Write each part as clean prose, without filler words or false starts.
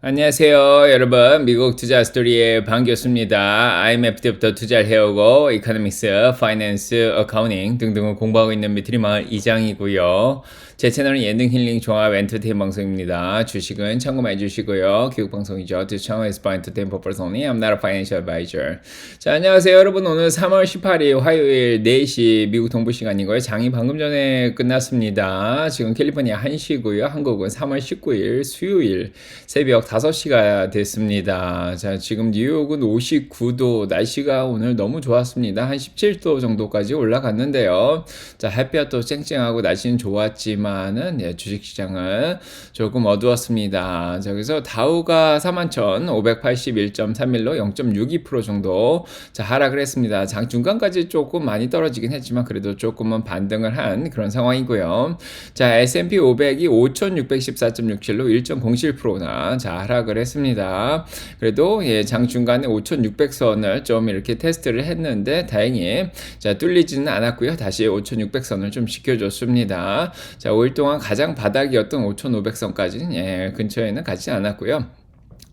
안녕하세요, 여러분. 미국 투자 스토리의 반갑습니다. IMF 때부터 투자를 해오고 이코노믹스, 파이낸스, 어카운팅 등등을 공부하고 있는 미트리 마을 이장이고요. 제 채널은 예능 힐링 종합 엔터테인 방송입니다. 주식은 참고만 해주시고요. 교육 방송이죠. This channel is for entertainment purpose only. I'm not a financial advisor. 자, 안녕하세요, 여러분. 오늘 3월 18일 화요일 4시 미국 동부 시간이고요. 장이 방금 전에 끝났습니다. 지금 캘리포니아 1시고요. 한국은 3월 19일 수요일 새벽 5시가 됐습니다. 자, 지금 뉴욕은 59도, 날씨가 오늘 너무 좋았습니다. 한 17도 정도까지 올라갔는데요. 자, 햇볕도 쨍쨍하고 날씨는 좋았지만은, 예, 주식시장은 조금 어두웠습니다. 자, 그래서 다우가 41,581.31로 0.62% 정도, 자, 하락을 했습니다. 장 중간까지 조금 많이 떨어지긴 했지만, 그래도 조금은 반등을 한 그런 상황이고요. 자, S&P 500이 5,614.67로 1.07%나, 자, 하락을 했습니다. 그래도 예, 장 중간에 5,600선을 좀 이렇게 테스트를 했는데 다행히 자, 뚫리지는 않았고요. 다시 5,600선을 좀 지켜줬습니다. 자, 5일 동안 가장 바닥이었던 5,500선까지는 예, 근처에는 가지 않았고요.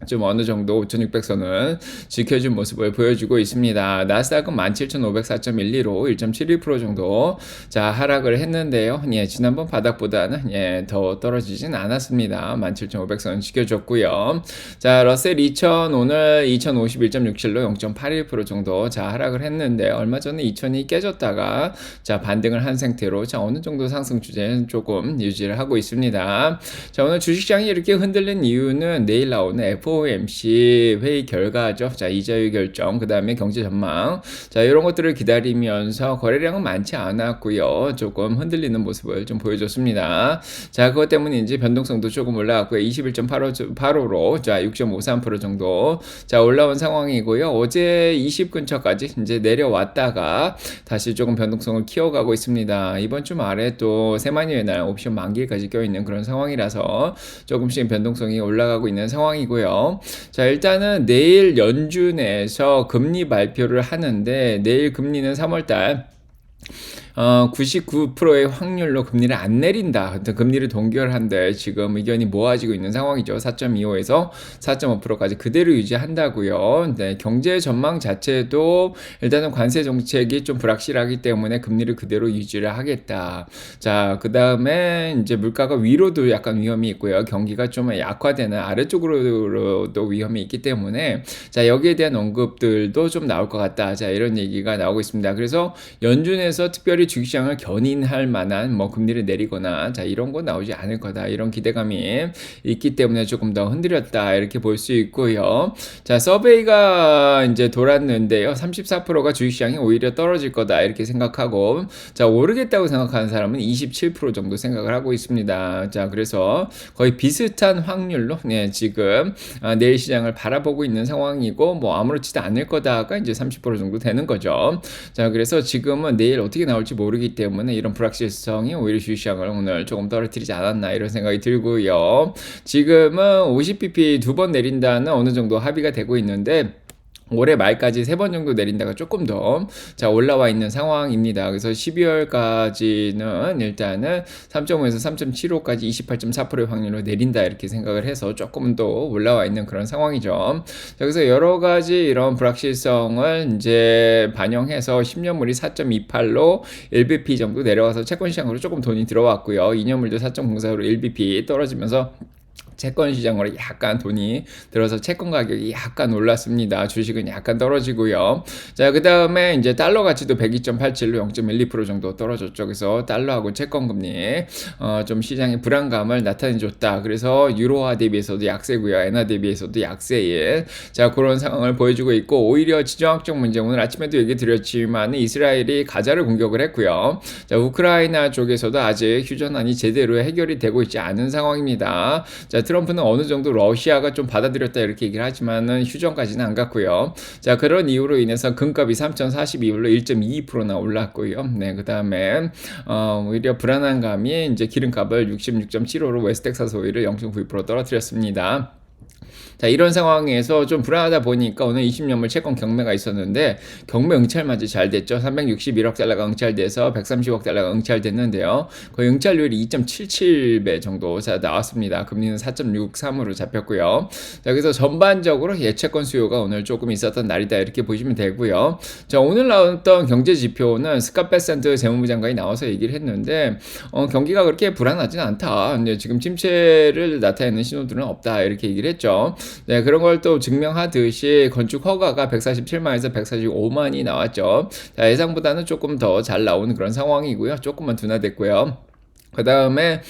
좀 어느 정도 5,600선은 지켜준 모습을 보여주고 있습니다. 나스닥은 17,504.12로 1.71% 정도 자, 하락을 했는데요. 예, 지난번 바닥보다는 예, 더 떨어지진 않았습니다. 17,500선 지켜줬고요. 자, 러셀 2000 오늘 2,051.67로 0.81% 정도 자, 하락을 했는데 얼마 전에 2,000이 깨졌다가 자, 반등을 한 상태로 자, 어느 정도 상승 추세는 조금 유지를 하고 있습니다. 자, 오늘 주식시장이 이렇게 흔들린 이유는 내일 나오는 FOMC 회의 결과죠. 자, 이자율 결정, 그 다음에 경제 전망. 자, 이런 것들을 기다리면서 거래량은 많지 않았고요. 조금 흔들리는 모습을 좀 보여줬습니다. 자, 그것 때문인지 변동성도 조금 올라왔고요. 21.85로 자, 6.53% 정도 자, 올라온 상황이고요. 어제 20 근처까지 이제 내려왔다가 다시 조금 변동성을 키워가고 있습니다. 이번 주 말에 또 세만이의 날 옵션 만기일까지 껴있는 그런 상황이라서 조금씩 변동성이 올라가고 있는 상황이고요. 자, 일단은 내일 연준에서 금리 발표를 하는데 내일 금리는 3월달 99%의 확률로 금리를 안 내린다. 금리를 동결한다. 지금 의견이 모아지고 있는 상황이죠. 4.25에서 4.5%까지 그대로 유지한다고요. 네, 경제 전망 자체도 일단은 관세 정책이 좀 불확실하기 때문에 금리를 그대로 유지를 하겠다. 자, 그 다음에 이제 물가가 위로도 약간 위험이 있고요. 경기가 좀 약화되는 아래쪽으로도 위험이 있기 때문에 자, 여기에 대한 언급들도 좀 나올 것 같다. 자, 이런 얘기가 나오고 있습니다. 그래서 연준에서 특별히 주식시장을 견인할 만한 뭐 금리를 내리거나 자, 이런 거 나오지 않을 거다, 이런 기대감이 있기 때문에 조금 더 흔들렸다, 이렇게 볼 수 있고요. 자, 서베이가 이제 돌았는데요. 34%가 주식시장이 오히려 떨어질 거다, 이렇게 생각하고 자, 오르겠다고 생각하는 사람은 27% 정도 생각을 하고 있습니다. 자, 그래서 거의 비슷한 확률로 네, 지금 내일 시장을 바라보고 있는 상황이고 뭐 아무렇지도 않을 거다가 이제 30% 정도 되는 거죠. 자, 그래서 지금은 내일 어떻게 나올지 모르기 때문에 이런 불확실성이 오히려 주식시장을 오늘 조금 떨어뜨리지 않았나, 이런 생각이 들고요. 지금은 50bp 두 번 내린다는 어느 정도 합의가 되고 있는데 올해 말까지 3번 정도 내린다가 조금 더 자, 올라와 있는 상황입니다. 그래서 12월까지는 일단은 3.5에서 3.75까지 28.4%의 확률로 내린다, 이렇게 생각을 해서 조금 더 올라와 있는 그런 상황이죠. 자, 그래서 여러 가지 이런 불확실성을 이제 반영해서 10년물이 4.28로 1bp 정도 내려와서 채권 시장으로 조금 돈이 들어왔고요. 2년물도 4.04로 1bp 떨어지면서 채권 시장으로 약간 돈이 들어서 채권 가격이 약간 올랐습니다. 주식은 약간 떨어지고요. 자, 그 다음에 이제 달러 가치도 102.87로 0.12% 정도 떨어졌죠. 그래서 달러하고 채권 금리 좀 시장의 불안감을 나타내줬다. 그래서 유로화 대비해서도 약세고요. 엔화 대비해서도 약세인 자, 그런 상황을 보여주고 있고, 오히려 지정학적 문제, 오늘 아침에도 얘기 드렸지만 이스라엘이 가자를 공격을 했고요. 자, 우크라이나 쪽에서도 아직 휴전안이 제대로 해결이 되고 있지 않은 상황입니다. 자, 트럼프는 어느 정도 러시아가 좀 받아들였다, 이렇게 얘기를 하지만은 휴전까지는 안 갔고요. 자, 그런 이유로 인해서 금값이 3,042불로 1.22%나 올랐고요. 네, 그 다음에 오히려 불안한 감이 이제 기름값을 66.75로 웨스텍사스 오일을 0.92% 떨어뜨렸습니다. 자, 이런 상황에서 좀 불안하다 보니까 오늘 20년물 채권 경매가 있었는데 경매 응찰마저 잘 됐죠. 361억 달러가 응찰돼서 130억 달러가 응찰됐는데요. 거의 응찰률이 2.77배 정도 나왔습니다. 금리는 4.63으로 잡혔고요. 자, 그래서 전반적으로 예채권 수요가 오늘 조금 있었던 날이다 이렇게 보시면 되고요. 자, 오늘 나왔던 경제 지표는 스캇 베센트 재무부 장관이 나와서 얘기를 했는데 경기가 그렇게 불안하진 않다. 근데 지금 침체를 나타내는 신호들은 없다 이렇게 얘기를 했죠. 네, 그런 걸 또 증명하듯이 건축 허가가 147만에서 145만이 나왔죠. 자, 예상보다는 조금 더 잘 나오는 그런 상황이고요. 조금만 둔화됐고요. 그 다음에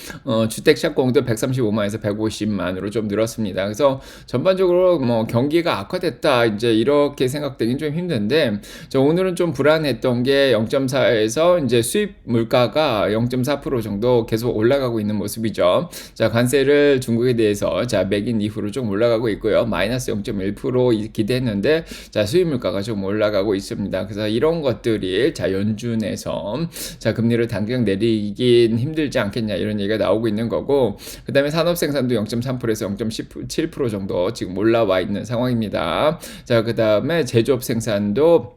주택 착공도 135만에서 150만으로 좀 늘었습니다. 그래서 전반적으로 뭐 경기가 악화됐다 이제 이렇게 생각되긴 좀 힘든데, 오늘은 좀 불안했던 게 0.4에서 이제 수입 물가가 0.4% 정도 계속 올라가고 있는 모습이죠. 자, 관세를 중국에 대해서 자 매긴 이후로 좀 올라가고 있고요. 마이너스 0.1% 기대했는데 자 수입 물가가 좀 올라가고 있습니다. 그래서 이런 것들이 자 연준에서 자 금리를 당장 내리긴 힘들지 않겠냐 이런 얘기가 나오고 있는 거고, 그 다음에 산업 생산도 0.3%에서 0.17% 정도 지금 올라와 있는 상황입니다. 자, 그 다음에 제조업 생산도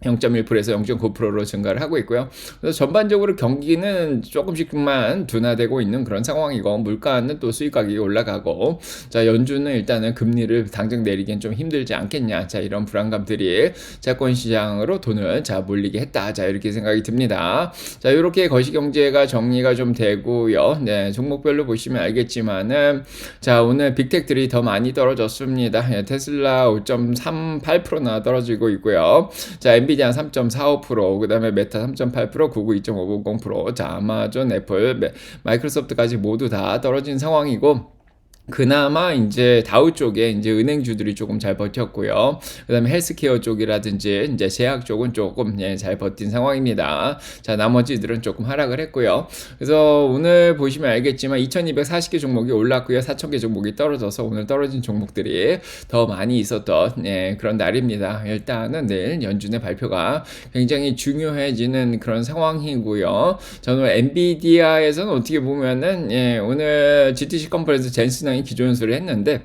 0.1%에서 0.9%로 증가를 하고 있고요. 그래서 전반적으로 경기는 조금씩만 둔화되고 있는 그런 상황이고, 물가는 또 수입 가격이 올라가고, 자, 연준은 일단은 금리를 당장 내리기엔 좀 힘들지 않겠냐. 자, 이런 불안감들이 채권 시장으로 돈을 자 몰리게 했다. 자, 이렇게 생각이 듭니다. 자, 이렇게 거시경제가 정리가 좀 되고요. 네, 종목별로 보시면 알겠지만은 자, 오늘 빅텍들이 더 많이 떨어졌습니다. 네, 테슬라 5.38%나 떨어지고 있고요. 자, 엔비디아 3.45%, 그 다음에 메타 3.8%, 구글 2.50%, 자, 아마존, 애플, 마이크로소프트까지 모두 다 떨어진 상황이고, 그나마 이제 다우 쪽에 이제 은행주들이 조금 잘 버텼고요. 그다음에 헬스케어 쪽이라든지 이제 제약 쪽은 조금 잘 버틴 상황입니다. 자, 나머지들은 조금 하락을 했고요. 그래서 오늘 보시면 알겠지만 2,240개 종목이 올랐고요. 4,000개 종목이 떨어져서 오늘 떨어진 종목들이 더 많이 있었던 그런 날입니다. 일단은 내일 연준의 발표가 굉장히 중요해지는 그런 상황이고요. 저는 엔비디아에서는 어떻게 보면은 오늘 GTC 컨퍼런스 젠슨 기존 연수를 했는데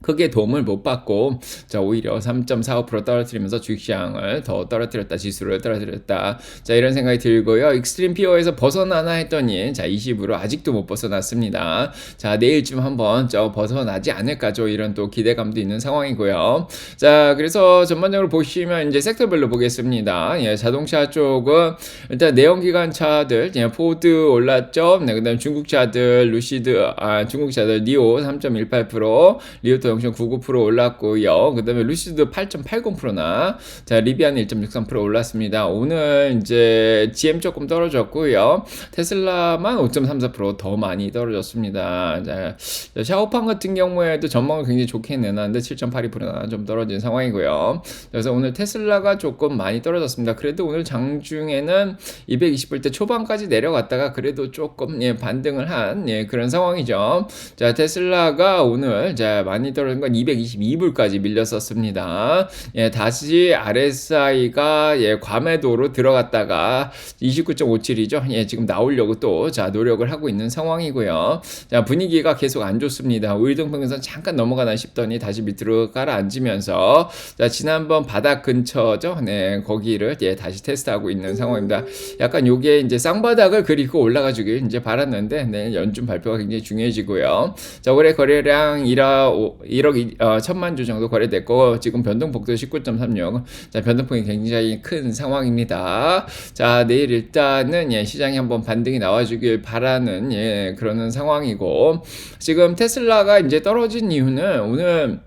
크게 도움을 못 받고 자 오히려 3.45% 떨어뜨리면서 주식시장을 더 떨어뜨렸다, 지수를 떨어뜨렸다, 자 이런 생각이 들고요. 익스트림 피어에서 벗어나나 했더니 자 20으로 아직도 못 벗어났습니다. 자 내일쯤 한번 벗어나지 않을까죠, 이런 또 기대감도 있는 상황이고요. 자 그래서 전반적으로 보시면 이제 섹터별로 보겠습니다. 자동차 쪽은 일단 내연기관차들 포드 올랐죠. 네, 그다음 중국차들 루시드, 중국차들 니오 3.18%, 리오토 0.99% 올랐고요. 그 다음에 루시드 8.80%나 자 리비안 1.63% 올랐습니다. 오늘 이제 GM 조금 떨어졌고요. 테슬라만 5.34% 더 많이 떨어졌습니다. 자, 샤오팡 같은 경우에도 전망을 굉장히 좋게 내놨는데 7.82%나 좀 떨어진 상황이고요. 그래서 오늘 테슬라가 조금 많이 떨어졌습니다. 그래도 오늘 장중에는 220불대 초반까지 내려갔다가 그래도 조금 반등을 한 그런 상황이죠. 자 테슬라가 오늘 자 많이 떨어진 건 222불까지 밀렸었습니다. 다시 RSI가 과매도로 들어갔다가 29.57이죠. 지금 나오려고 또 자 노력을 하고 있는 상황이고요. 자 분위기가 계속 안 좋습니다. 우이동평균선 잠깐 넘어가나 싶더니 다시 밑으로 가라앉으면서 자 지난번 바닥 근처죠. 거기를 다시 테스트하고 있는 상황입니다. 약간 요게 이제 쌍바닥을 그리고 올라가주길 이제 바랐는데 연준 발표가 굉장히 중요해지고요. 자 올해 거래량 1억 1천만 주 정도 거래됐고 지금 변동폭도 19.36. 자 변동폭이 굉장히 큰 상황입니다. 자 내일 일단은 시장이 한번 반등이 나와주길 바라는 그러는 상황이고, 지금 테슬라가 이제 떨어진 이유는 오늘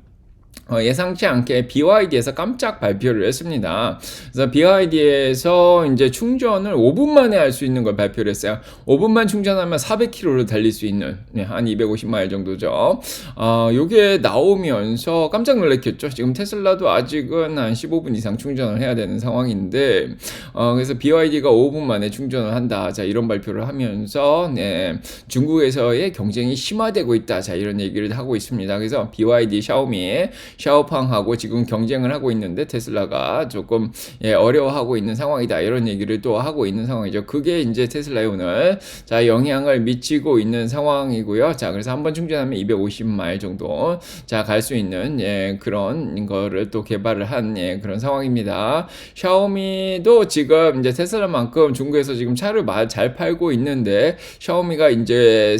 예상치 않게 BYD에서 깜짝 발표를 했습니다. 그래서 BYD에서 이제 충전을 5분 만에 할 수 있는 걸 발표를 했어요. 5분만 충전하면 400km를 달릴 수 있는 한 250마일 정도죠. 요게 나오면서 깜짝 놀랐겠죠. 지금 테슬라도 아직은 한 15분 이상 충전을 해야 되는 상황인데 그래서 BYD가 5분 만에 충전을 한다. 자 이런 발표를 하면서 중국에서의 경쟁이 심화되고 있다. 자 이런 얘기를 하고 있습니다. 그래서 BYD, 샤오미 샤오팡하고 지금 경쟁을 하고 있는데 테슬라가 조금 어려워하고 있는 상황이다. 이런 얘기를 또 하고 있는 상황이죠. 그게 이제 테슬라에 오늘 자 영향을 미치고 있는 상황이고요. 자 그래서 한번 충전하면 250마일 정도 자 갈 수 있는 그런 거를 또 개발을 한 그런 상황입니다. 샤오미도 지금 이제 테슬라만큼 중국에서 지금 차를 잘 팔고 있는데 샤오미가 이제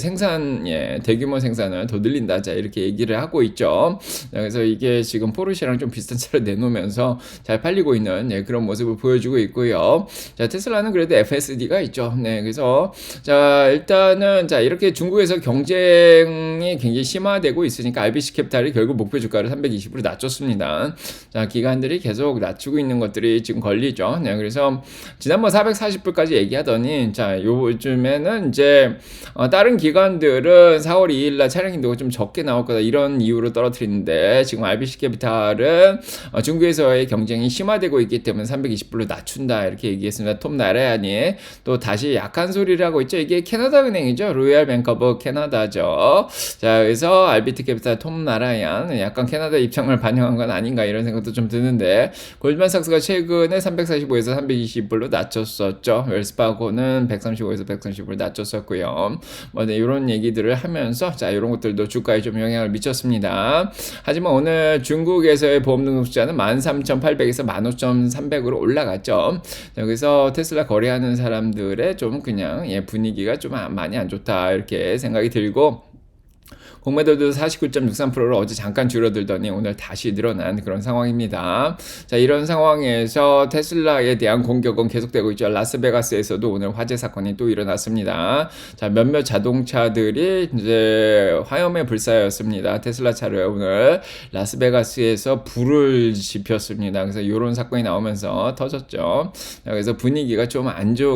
대규모 생산을 더 늘린다. 자 이렇게 얘기를 하고 있죠. 그래서 이게 지금 포르쉐랑 좀 비슷한 차를 내놓으면서 잘 팔리고 있는 그런 모습을 보여주고 있고요. 자 테슬라는 그래도 FSD가 있죠. 네, 그래서 자 일단은 자 이렇게 중국에서 경쟁이 굉장히 심화되고 있으니까 RBC 캐피탈이 결국 목표 주가를 320으로 낮췄습니다. 자 기관들이 계속 낮추고 있는 것들이 지금 걸리죠. 네, 그래서 지난번 440불까지 얘기하더니 자 요즘에는 이제 다른 기관들은 4월 2일날 차량 인도가 좀 적게 나올 거다 이런 이유로 떨어뜨리는데 지금 RBC 캐피탈은 중국에서의 경쟁이 심화되고 있기 때문에 320불로 낮춘다 이렇게 얘기했습니다. 톰 나라얀이 또 다시 약한 소리를 하고 있죠. 이게 캐나다 은행이죠. 로얄 뱅크 오브 캐나다죠. 자 그래서 RBC 캐피탈 톰 나라얀 약간 캐나다 입장을 반영한 건 아닌가 이런 생각도 좀 드는데 골드만삭스가 최근에 345에서 320불로 낮췄었죠. 웰스파고는 135에서 130불 낮췄었고요. 뭐 네, 이런 얘기들을 하면서 자 이런 것들도 주가에 좀 영향을 미쳤습니다. 하지만 오늘 중국에서의 보험 등록자는 13,800에서 15,300으로 올라갔죠. 여기서 테슬라 거래하는 사람들의 좀 그냥 분위기가 좀 많이 안 좋다 이렇게 생각이 들고 공매도도 49.63%로 어제 잠깐 줄어들더니 오늘 다시 늘어난 그런 상황입니다. 자, 이런 상황에서 테슬라에 대한 공격은 계속되고 있죠. 라스베가스에서도 오늘 화재 사건이 또 일어났습니다. 자, 몇몇 자동차들이 이제 화염에 불사였습니다. 테슬라 차를 오늘 라스베가스에서 불을 지폈습니다. 그래서 이런 사건이 나오면서 터졌죠. 자, 그래서 분위기가 좀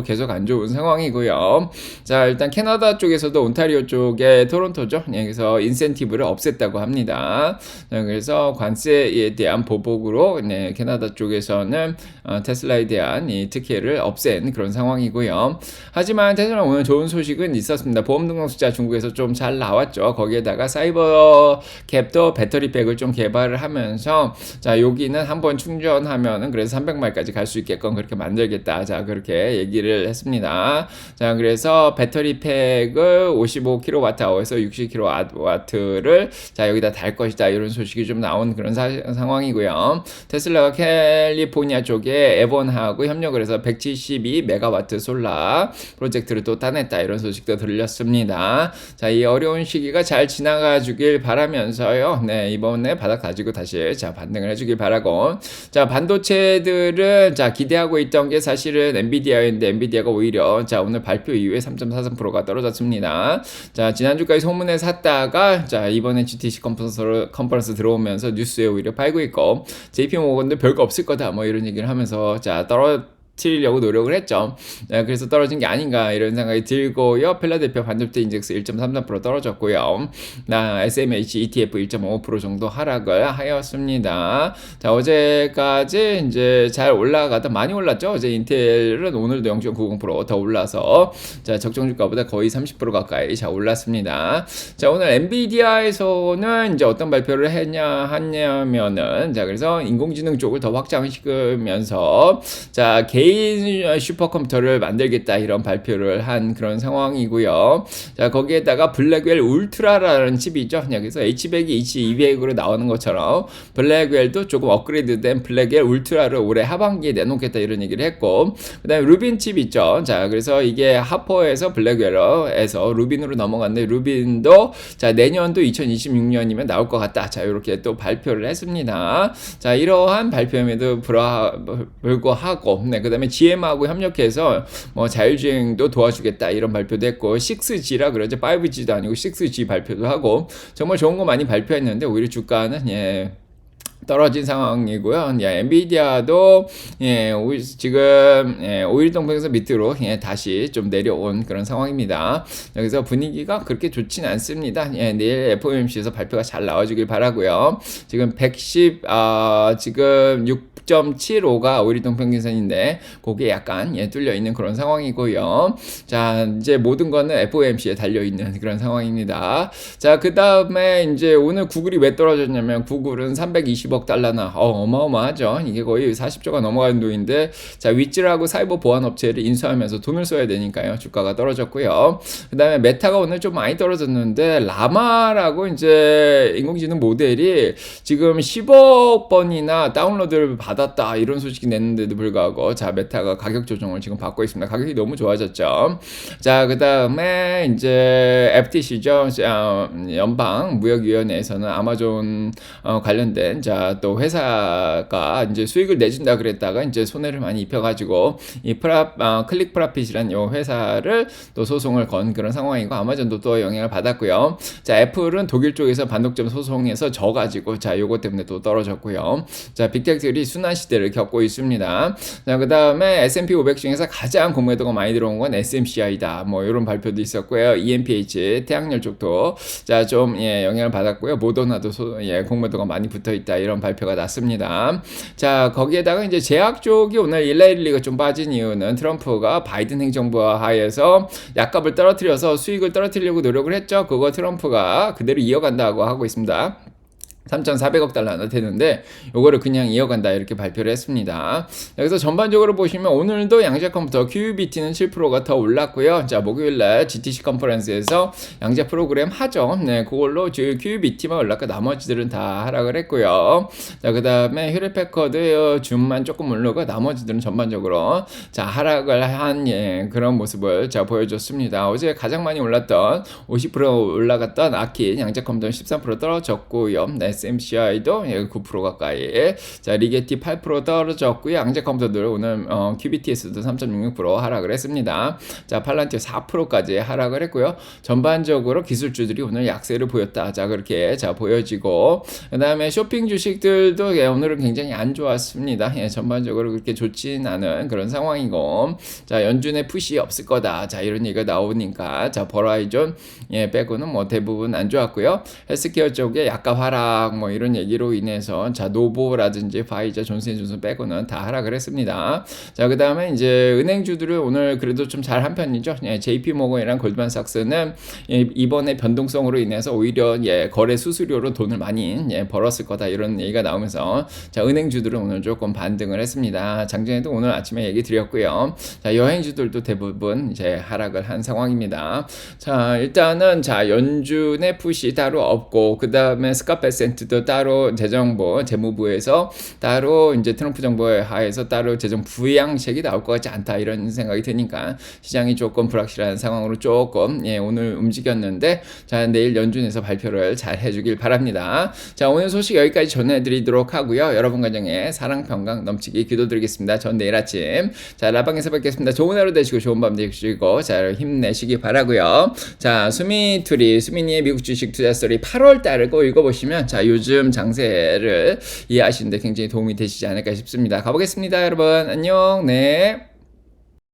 계속 안 좋은 상황이고요. 자, 일단 캐나다 쪽에서도 온타리오 쪽에 토론토죠. 그래서 인센티브를 없앴다고 합니다. 그래서 관세에 대한 보복으로 캐나다 쪽에서는 테슬라에 대한 이 특혜를 없앤 그런 상황이고요. 하지만 테슬라 오늘 좋은 소식은 있었습니다. 보험 등록 숫자 중국에서 좀 잘 나왔죠. 거기에다가 사이버 캡도 배터리백을 좀 개발을 하면서 자 여기는 한번 충전하면은 그래서 300마일까지 갈 수 있게끔 그렇게 만들겠다. 자 그렇게 얘기를 했습니다. 자 그래서 배터리팩을 55kWh에서 60kW를 자 여기다 달 것이다 이런 소식이 좀 나온 그런 상황이고요. 테슬라가 캘리포니아 쪽에 에본하고 협력을 해서 172메가와트 솔라 프로젝트를 또 따냈다 이런 소식도 들렸습니다. 자, 이 어려운 시기가 잘 지나가 주길 바라면서요. 네, 이번에 바닥 다지고 다시 자 반등을 해주길 바라고. 자, 반도체들은 자 기대하고 있던 게 사실은 엔비디아였는데 엔비디아가 오히려 자 오늘 발표 이후에 3.43%가 떨어졌습니다. 자, 지난주까지 소문에 샀다가 자 이번에 GTC 컨퍼런스 들어오면서 뉴스에 오히려 팔고 있고 JP모건도 별거 없을 거다 뭐 이런 얘기를 하면서 자 떨어뜨리려고 노력을 했죠. 그래서 떨어진 게 아닌가 이런 생각이 들고요. 필라델피아 반도체 인덱스 1.33% 떨어졌고요. SMH ETF 1.5% 정도 하락을 하였습니다. 자 어제까지 이제 잘 올라가다 많이 올랐죠. 어제 인텔은 오늘도 0.90%더 올라서 자 적정 주가보다 거의 30% 가까이 자 올랐습니다. 자 오늘 엔비디아에서는 이제 어떤 발표를 하냐면은 자 그래서 인공지능 쪽을 더 확장시키면서 자 개인 슈퍼컴퓨터를 만들겠다 이런 발표를 한 그런 상황이고요. 자 거기에다가 블랙웰 울트라라는 칩이 있죠. 그래서 H100이 H200으로 나오는 것처럼 블랙웰도 조금 업그레이드된 블랙웰 울트라를 올해 하반기에 내놓겠다 이런 얘기를 했고 그 다음에 루빈 칩 있죠. 자 그래서 이게 하퍼에서 블랙웰에서 루빈으로 넘어갔는데 루빈도 자 내년도 2026년이면 나올 것 같다. 자 이렇게 또 발표를 했습니다. 자 이러한 발표임에도 불구하고 그 다음에 GM하고 협력해서 뭐 자율주행도 도와주겠다 이런 발표도 했고 6G라 그러죠. 5G도 아니고 6G 발표도 하고 정말 좋은 거 많이 발표했는데 오히려 주가는 떨어진 상황이고요. 예, 엔비디아도 지금 5일 동평에서 밑으로 다시 좀 내려온 그런 상황입니다. 여기서 분위기가 그렇게 좋진 않습니다. 내일 FOMC에서 발표가 잘 나와주길 바라고요. 지금 110 지금 6.75가 5일 동평균선인데 그게 약간 뚫려 있는 그런 상황이고요. 자, 이제 모든 거는 FOMC에 달려 있는 그런 상황입니다. 자, 그다음에 이제 오늘 구글이 왜 떨어졌냐면 구글은 320억 달러나 어마어마하죠. 이게 거의 40조가 넘어가는 돈인데 자, 위즐하고 사이버 보안 업체를 인수하면서 돈을 써야 되니까요. 주가가 떨어졌고요. 그다음에 메타가 오늘 좀 많이 떨어졌는데 라마라고 이제 인공지능 모델이 지금 10억 번이나 다운로드를 받았다 이런 소식이 냈는데도 불구하고 자, 메타가 가격 조정을 지금 받고 있습니다. 가격이 너무 좋아졌죠. 자, 그다음에 이제 FTC죠. 연방 무역위원회에서는 아마존 관련된 또 회사가 이제 수익을 내준다 그랬다가 이제 손해를 많이 입혀가지고 이 클릭 프라핏이라는 요 회사를 또 소송을 건 그런 상황이고 아마존도 또 영향을 받았고요. 자, 애플은 독일 쪽에서 반독점 소송에서 져가지고 자, 요거 때문에 또 떨어졌고요. 자, 빅텍들이 순환 시대를 겪고 있습니다. 자, 그다음에 S&P 500 중에서 가장 공매도가 많이 들어온 건 SMCI다. 뭐 이런 발표도 있었고요. EMPH 태양열 쪽도 자, 좀 영향을 받았고요. 모더나도 공매도가 많이 붙어 있다 이런 발표가 났습니다. 자, 거기에다가 이제 제약 쪽이 오늘 일라일리가 좀 빠진 이유는 트럼프가 바이든 행정부와 하에서 약값을 떨어뜨려서 수익을 떨어뜨리려고 노력을 했죠. 그거 트럼프가 그대로 이어간다고 하고 있습니다. 3,400억 달러나 되는데 요거를 그냥 이어간다 이렇게 발표를 했습니다. 여기서 전반적으로 보시면 오늘도 양자 컴퓨터 QBT는 7%가 더 올랐고요. 자, 목요일날 GTC 컨퍼런스에서 양자 프로그램 하죠. 네, 그걸로 QBT만 올랐고 나머지들은 다 하락을 했고요. 자, 그 다음에 휴레패커드 줌만 조금 오르고 나머지들은 전반적으로 자, 하락을 한 그런 모습을 자, 보여줬습니다. 어제 가장 많이 올랐던 50% 올라갔던 아킨 양자 컴퓨터는 13% 떨어졌고요. 네, SMCI도 9% 가까이. 자, 리게티 8% 떨어졌고요. 양자 컴퓨터들 오늘 QBTS도 3.66% 하락을 했습니다. 자, 팔란티오 4%까지 하락을 했고요. 전반적으로 기술주들이 오늘 약세를 보였다. 자, 그렇게 자, 보여지고 그다음에 쇼핑 주식들도 오늘은 굉장히 안 좋았습니다. 전반적으로 그렇게 좋진 않은 그런 상황이고 자, 연준의 푸시 없을 거다. 자, 이런 얘기가 나오니까 자, 버라이존 빼고는 뭐 대부분 안 좋았고요. 헬스케어 쪽에 약간 하락 뭐 이런 얘기로 인해서 자, 노보라든지 파이자 존슨앤존슨 빼고는 다 하락을 했습니다. 자, 그다음에 이제 은행주들은 오늘 그래도 좀 잘한 편이죠. JP모건이랑 골드만삭스는 이번에 변동성으로 인해서 오히려 거래 수수료로 돈을 많이 벌었을 거다 이런 얘기가 나오면서 자, 은행주들은 오늘 조금 반등을 했습니다. 장전에도 오늘 아침에 얘기 드렸고요. 자, 여행주들도 대부분 이제 하락을 한 상황입니다. 자, 일단은 자, 연준의 푸시 따로 없고 그다음에 스카페센트도 따로 재무부에서 따로 이제 트럼프 정부에 하에서 따로 재정 부양책이 나올 것 같지 않다 이런 생각이 드니까 시장이 조금 불확실한 상황으로 조금 오늘 움직였는데 자, 내일 연준에서 발표를 잘 해주길 바랍니다. 자, 오늘 소식 여기까지 전해드리도록 하고요. 여러분 가정에 사랑 평강 넘치기 기도드리겠습니다. 전 내일 아침 자, 라방에서 뵙겠습니다. 좋은 하루 되시고 좋은 밤 되시고 잘 힘내시기 바라고요. 자, 수민이의 미국 주식 투자 스토리 8월 달을 꼭 읽어보시면 자, 요즘 장세를 이해하시는데 굉장히 도움이 되시지 않을까 싶습니다. 가보겠습니다, 여러분. 안녕. 네.